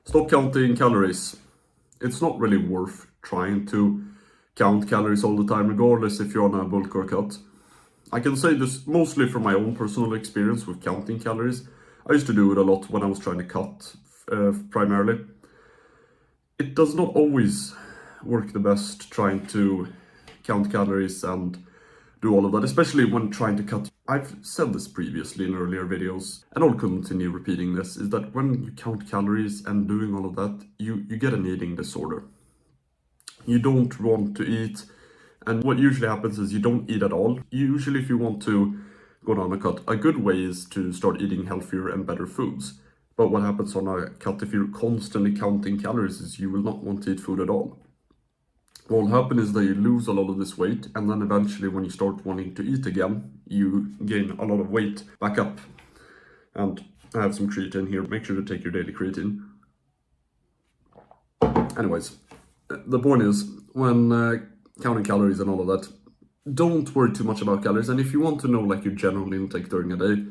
Stop counting calories. It's not really worth trying to count calories all the time, regardless if you're on a bulk or cut. I can say this mostly from my own personal experience with counting calories. I used to do it a lot when I was trying to cut, primarily. It does not always work the best trying to count calories and do all of that, especially when trying to cut. I've said this previously in earlier videos, and I'll continue repeating this, is that when you count calories and doing all of that, you get an eating disorder. You don't want to eat, and what usually happens is you don't eat at all. Usually if you want to go down a cut, a good way is to start eating healthier and better foods. But what happens on a cut if you're constantly counting calories is you will not want to eat food at all. What will happen is that you lose a lot of this weight, and then eventually when you start wanting to eat again, you gain a lot of weight back up. And I have some creatine here. Make sure to take your daily creatine. Anyways, the point is, when counting calories and all of that, don't worry too much about calories. And if you want to know like your general intake during a day,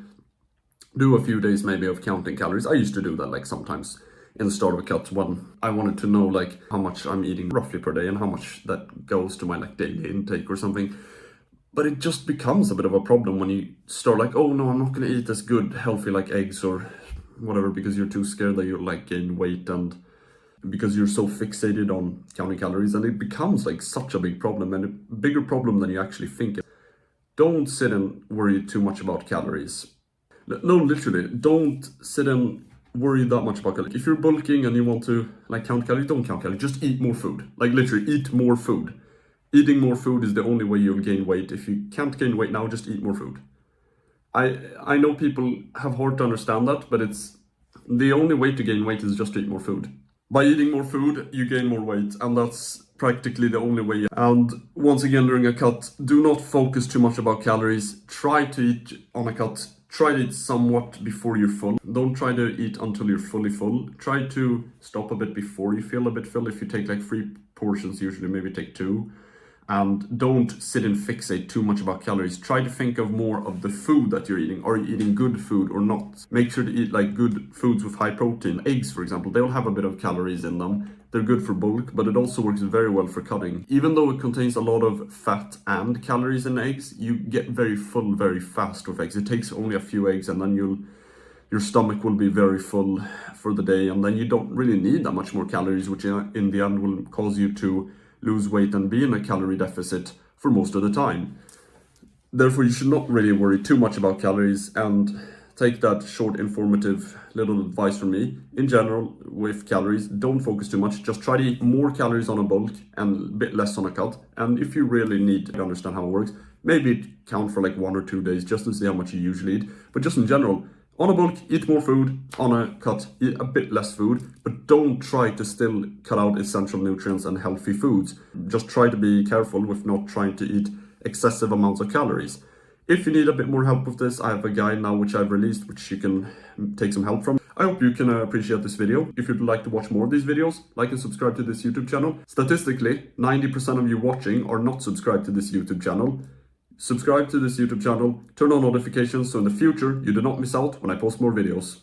do a few days maybe of counting calories. I used to do that like sometimes in the start of a cut when I wanted to know like how much I'm eating roughly per day and how much that goes to my like daily intake or something. But it just becomes a bit of a problem when you start like, oh no, I'm not going to eat as good healthy like eggs or whatever because you're too scared that you'll like gain weight and because you're so fixated on counting calories, and it becomes like such a big problem, and a bigger problem than you actually think. Don't sit and worry too much about calories. No, literally, don't sit and worry that much about calories. If you're bulking and you want to like count calories, don't count calories, just eat more food. Like literally eat more food. Eating more food is the only way you'll gain weight. If you can't gain weight now, just eat more food. I know people have hard to understand that, but it's the only way to gain weight is just to eat more food. By eating more food, you gain more weight, and that's practically the only way. And once again, during a cut, do not focus too much about calories. Try to eat on a cut. Try to eat somewhat before you're full. Don't try to eat until you're fully full. Try to stop a bit before you feel a bit full. If you take like 3 portions, usually maybe take 2. And don't sit and fixate too much about calories. Try to think of more of the food that you're eating. Are you eating good food or not? Make sure to eat like good foods with high protein. Eggs, for example, they'll have a bit of calories in them. They're good for bulk, but it also works very well for cutting. Even though it contains a lot of fat and calories in eggs, you get very full very fast with eggs. It takes only a few eggs and then your stomach will be very full for the day, and then you don't really need that much more calories, which in the end will cause you to lose weight and be in a calorie deficit for most of the time. Therefore, you should not really worry too much about calories, and take that short informative little advice from me. In general, with calories, don't focus too much. Just try to eat more calories on a bulk and a bit less on a cut. And if you really need to understand how it works, maybe count for like 1 or 2 days just to see how much you usually eat. But just in general, on a bulk, eat more food. On a cut, eat a bit less food. But don't try to still cut out essential nutrients and healthy foods. Just try to be careful with not trying to eat excessive amounts of calories. If you need a bit more help with this, I have a guide now which I've released, which you can take some help from. I hope you can appreciate this video. If you'd like to watch more of these videos, like and subscribe to this YouTube channel. Statistically, 90% of you watching are not subscribed to this YouTube channel. Subscribe to this YouTube channel, turn on notifications so in the future you do not miss out when I post more videos.